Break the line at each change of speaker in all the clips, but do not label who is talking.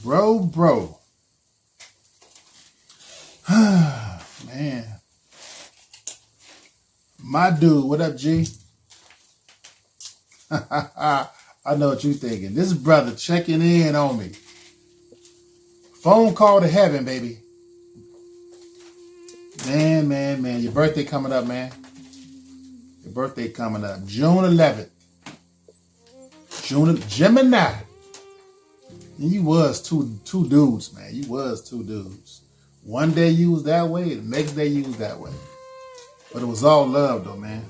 Bro. Man. My dude, what up, G? I know what you thinking. This brother checking in on me. Phone call to heaven, baby. Man. Your birthday coming up, man. Your birthday coming up. June 11th. Gemini. And you was two dudes, man. You was two dudes. One day you was that way, the next day you was that way. But it was all love, though, man.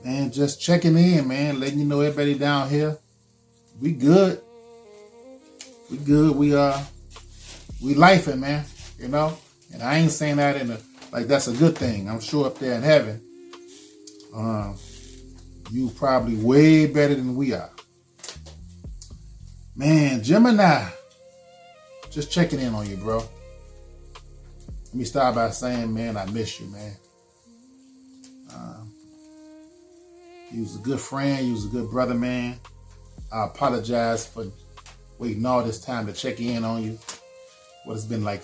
Man, just checking in, man. Letting you know everybody down here. We good. We good. We lifing, man. You know? And I ain't saying that like that's a good thing. I'm sure up there in heaven, you probably way better than we are. Man, Gemini. Just checking in on you, bro. Let me start by saying, man, I miss you, man. You was a good friend. You was a good brother, man. I apologize for waiting all this time to check in on you. What, it's been like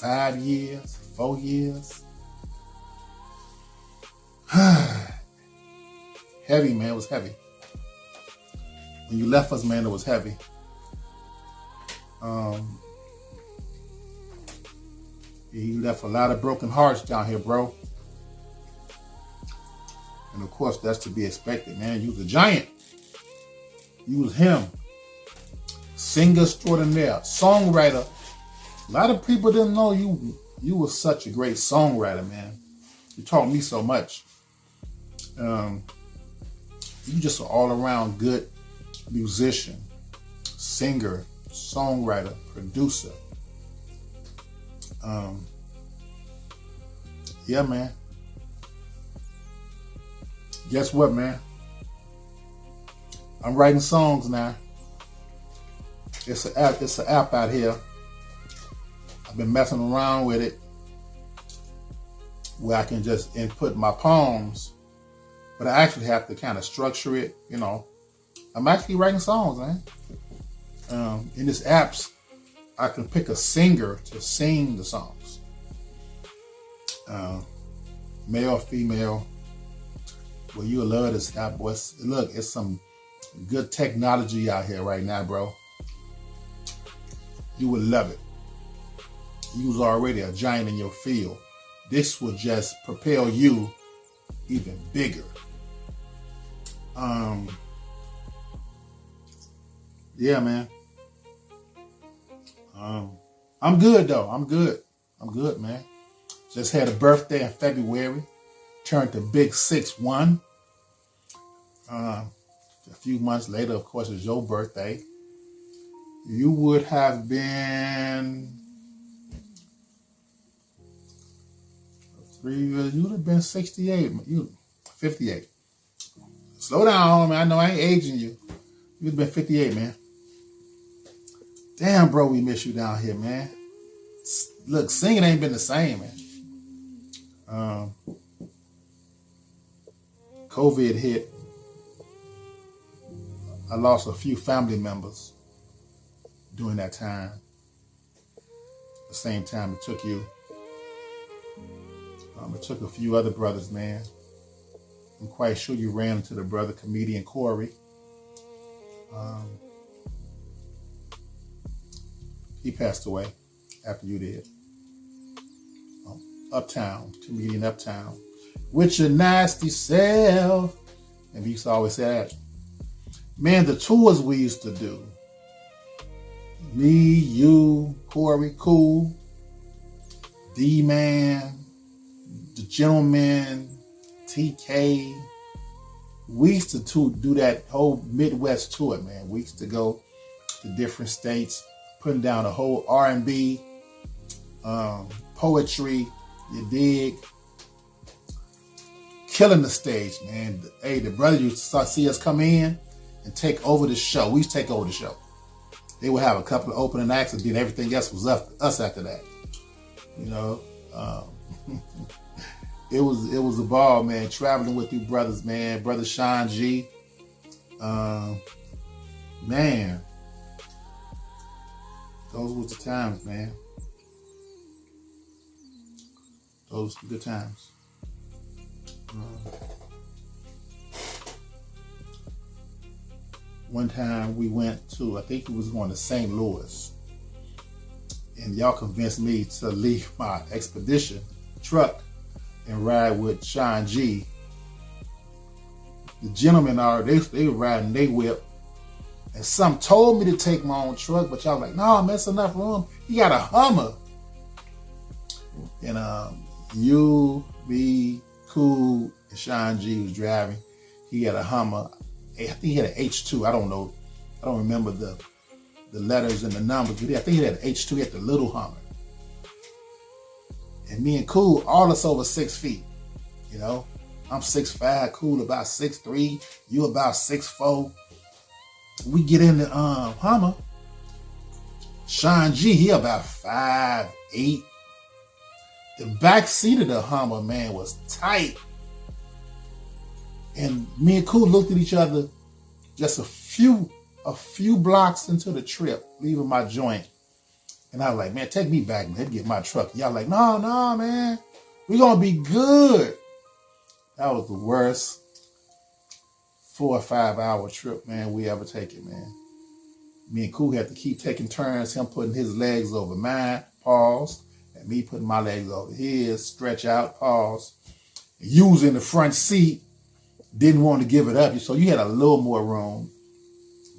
5 years, 4 years? Heavy, man. It was heavy. When you left us, man, it was heavy. You left a lot of broken hearts down here, bro. And of course, that's to be expected, man. You was a giant. You was him. Singer extraordinaire, songwriter. A lot of people didn't know you were such a great songwriter, man. You taught me so much. You just an all-around good musician, singer, songwriter, producer. Yeah, man. Guess what, man? I'm writing songs now. It's an app out here. I've been messing around with it where I can just input my poems, but I actually have to kind of structure it, you know. I'm actually writing songs, man. In this apps, I can pick a singer to sing the songs. Male, female. Well, you'll love this app, boys. Look, it's some good technology out here right now, bro. You would love it. You was already a giant in your field. This will just propel you even bigger. Yeah, man. I'm good, though. I'm good, man. Just had a birthday in February. Turned the big 6-1. A few months later, of course, it's your birthday. You would have been 3 years. You would have been 68. You 58. Slow down, man. I know I ain't aging you. You would have been 58, man. Damn, bro, we miss you down here, man. Look, singing ain't been the same, man. COVID hit. I lost a few family members during that time. The same time it took you. It took a few other brothers, man. I'm quite sure you ran into the brother comedian Corey. He passed away after you did. Uptown, comedian Uptown. With your nasty self. And we used to always say that. Man, the tours we used to do. Me, you, Corey, Cool, D-Man, The Gentleman, TK. We used to do that whole Midwest tour, man. We used to go to different states, putting down a whole R&B, poetry, you dig? Killing the stage, man. Hey, the brother used to start see us come in and take over the show. We used to take over the show. They would have a couple of opening acts, and then everything else was us after that. You know, it was a ball, man. Traveling with you brothers, man. Brother Sean G, man. Those was the times, man. Those were the good times. One time we went to, I think we was going to St. Louis, and y'all convinced me to leave my expedition truck and ride with Sean G. The gentlemen they were riding their whip, and some told me to take my own truck, but y'all like, no, man, that's enough room. He got a Hummer. And you, me, Cool, and Sean G was driving. He had a Hummer. I think he had an H2. I don't know. I don't remember the letters and the numbers, but I think he had an H2. He had the little Hummer. And me and Cool, all us over 6 feet. You know, I'm 6'5", Cool about 6'3", you about 6'4". We get in the Hummer. Sean G, he about 5'8". The back seat of the Hummer, man, was tight. And me and Cool looked at each other just a few blocks into the trip, leaving my joint. And I was like, man, take me back, man, get my truck. Y'all like, no, man, we gonna be good. That was the worst 4 or 5 hour trip, man, we ever taken, man. Me and Cool had to keep taking turns, him putting his legs over mine, pause, and me putting my legs over his, stretch out, pause. You was in the front seat, didn't want to give it up, so you had a little more room.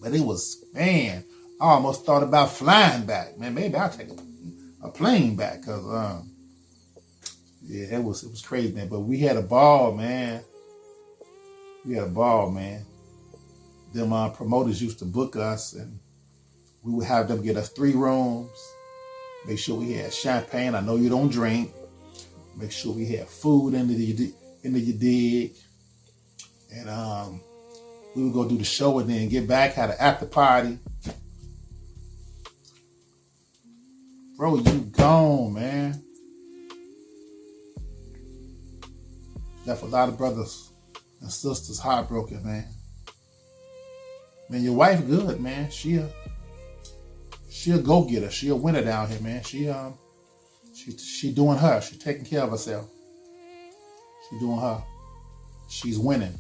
But it was, man, I almost thought about flying back. Man, maybe I'll take a plane back, because, yeah, it was crazy, man. But we had a ball, man. We had a ball, man. Them promoters used to book us, and we would have them get us 3 rooms. Make sure we had champagne. I know you don't drink. Make sure we had food into your dig. And we would go do the show and then get back, had an after party. Bro, you gone, man. Left a lot of brothers and sisters heartbroken, man. Man, your wife good, man. She a go-getter. She a winner down here, man. She doing her. She taking care of herself. She doing her. She's winning.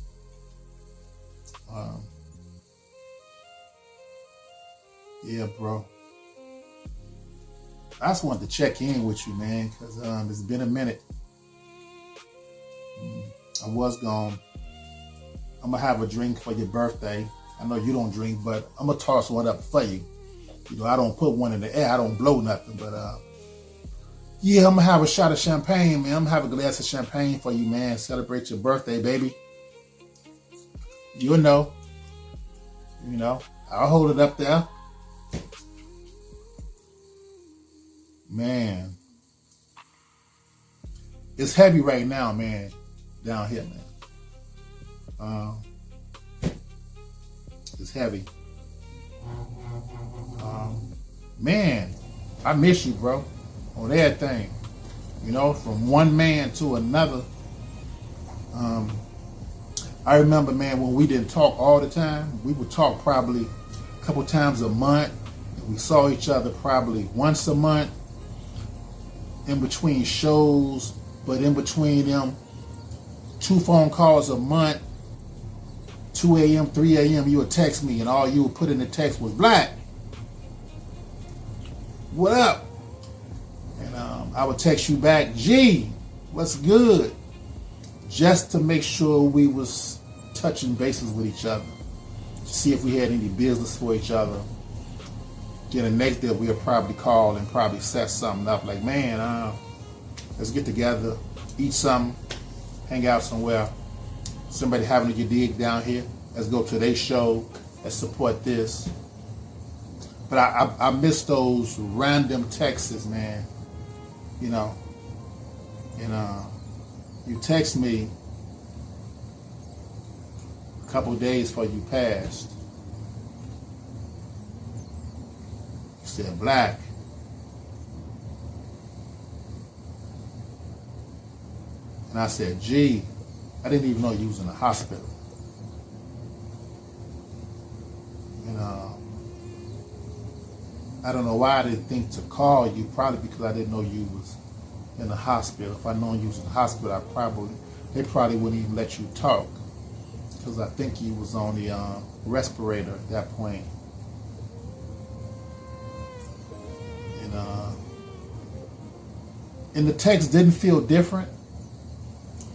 Yeah, bro. I just wanted to check in with you, man, because it's been a minute. I was gone. I'm going to have a drink for your birthday. I know you don't drink, but I'm going to toss one up for you. You know, I don't put one in the air. I don't blow nothing, but yeah, I'm going to have a shot of champagne, man. I'm going to have a glass of champagne for you, man. Celebrate your birthday, baby. You'll know. You know, I'll hold it up there. Man. It's heavy right now, man. Down here, man. It's heavy. Man, I miss you, bro. On everything. You know, from one man to another. I remember, man, when we didn't talk all the time, we would talk probably a couple times a month. We saw each other probably once a month in between shows, but in between them, 2 phone calls a month, 2 a.m., 3 a.m., you would text me, and all you would put in the text was, Black, what up? And I would text you back, G, what's good? Just to make sure we was touching bases with each other, to see if we had any business for each other. Then the next day we'll probably call and probably set something up, like, man, let's get together, eat something, hang out somewhere. Somebody having your dig down here, let's go to their show, let's support this. But I miss those random texts, man. You know, and you text me a couple days before you passed. You said, Black, and I said, Gee, I didn't even know you was in the hospital. And I don't know why I didn't think to call you, probably because I didn't know you was in the hospital. If I known you was in the hospital, they probably wouldn't even let you talk, because I think you was on the respirator at that point. And the text didn't feel different.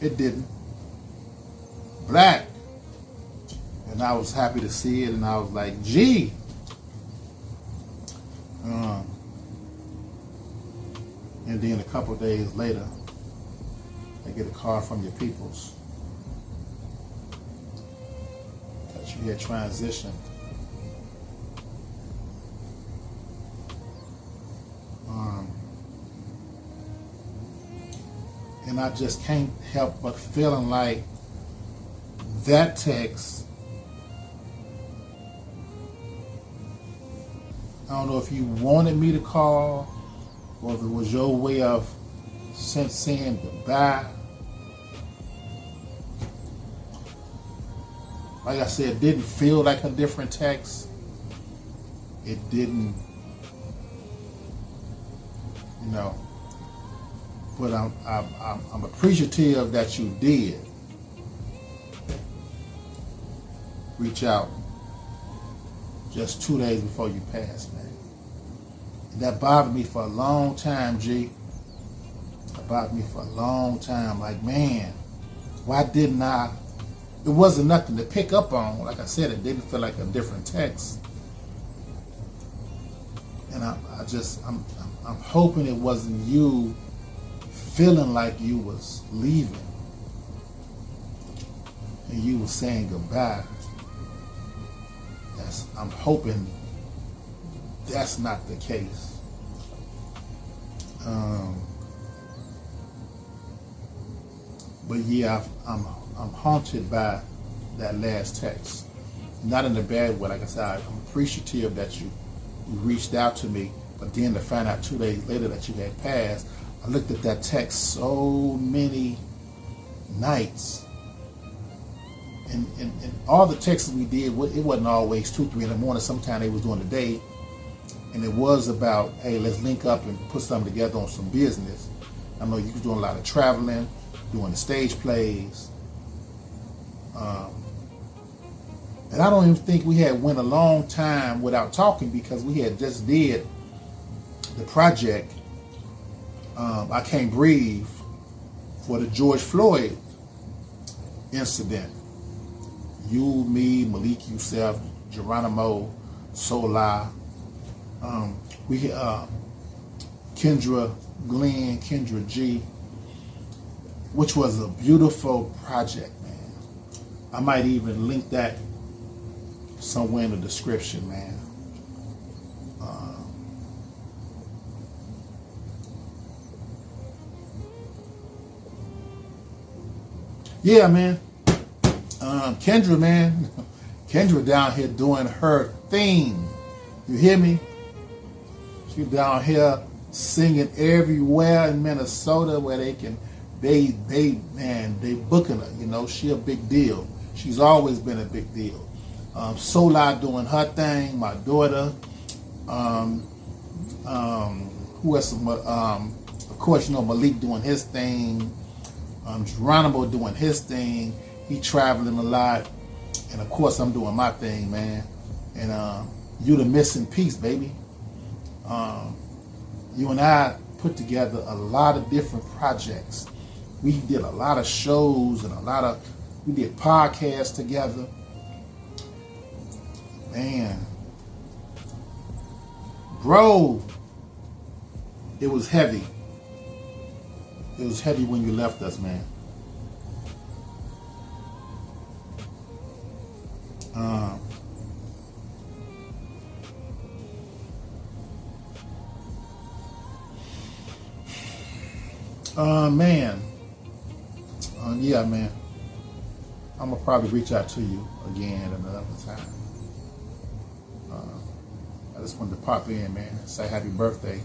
It didn't. Black. And I was happy to see it, and I was like, gee. And then a couple of days later, I get a call from your peoples that you had transitioned. And I just can't help but feeling like that text, I don't know if you wanted me to call or if it was your way of saying goodbye. Like I said, it didn't feel like a different text. It didn't, you know. But I'm appreciative that you did reach out just 2 days before you passed, man. And that bothered me for a long time, G. That bothered me for a long time. Like, man, why didn't I? It wasn't nothing to pick up on. Like I said, it didn't feel like a different text. And I'm hoping it wasn't you feeling like you was leaving and you was saying goodbye. I'm hoping that's not the case. But yeah, I'm haunted by that last text. Not in a bad way. Like I said, I'm appreciative that you reached out to me, but then to find out 2 days later that you had passed, I looked at that text so many nights. And all the texts we did, it wasn't always 2, 3 in the morning. Sometimes they was during the day. And it was about, hey, let's link up and put something together on some business. I know you was doing a lot of traveling, doing the stage plays. And I don't even think we had went a long time without talking, because we had just did the project, I Can't Breathe, for the George Floyd incident. You, me, Malik, yourself, Geronimo, Sola, we Kendra Glenn, Kendra G, which was a beautiful project, man. I might even link that somewhere in the description, man. Yeah, man. Kendra, man. Kendra down here doing her thing. You hear me? She down here singing everywhere in Minnesota where they booking her. You know, she a big deal. She's always been a big deal. Sola doing her thing. My daughter. Who else? Of course, you know, Malik doing his thing. Geronimo doing his thing. He traveling a lot. And of course, I'm doing my thing, man. And you the missing piece, baby. You and I put together a lot of different projects. We did a lot of shows and we did podcasts together. Man. Bro, it was heavy. It was heavy when you left us, man. Man. Yeah, man. I'm gonna probably reach out to you again another time. I just wanted to pop in, man. Say happy birthday.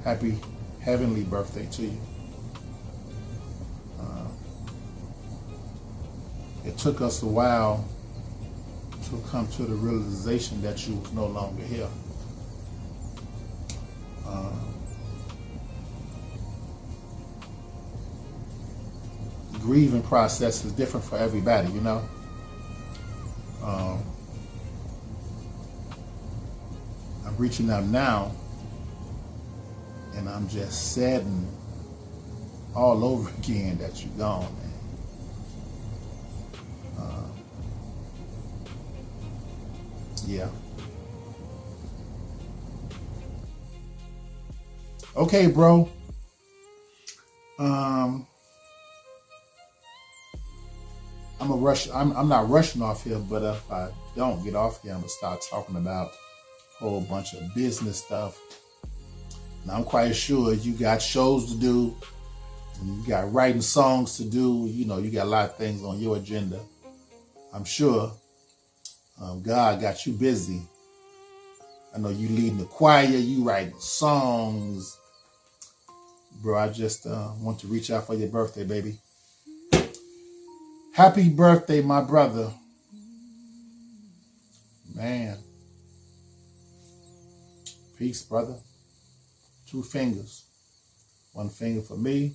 Happy heavenly birthday to you. It took us a while to come to the realization that you was no longer here. Grieving process is different for everybody, you know. I'm reaching out now, and I'm just saddened all over again that you're gone, man. Yeah. Okay, bro. I'm a rush. I'm not rushing off here, but if I don't get off here, I'm gonna start talking about a whole bunch of business stuff. And I'm quite sure you got shows to do, and you got writing songs to do. You know, you got a lot of things on your agenda. I'm sure God got you busy. I know you leading the choir, you writing songs. Bro, I just want to reach out for your birthday, baby. Happy birthday, my brother. Man. Peace, brother. 2 fingers. 1 finger for me,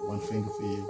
1 finger for you.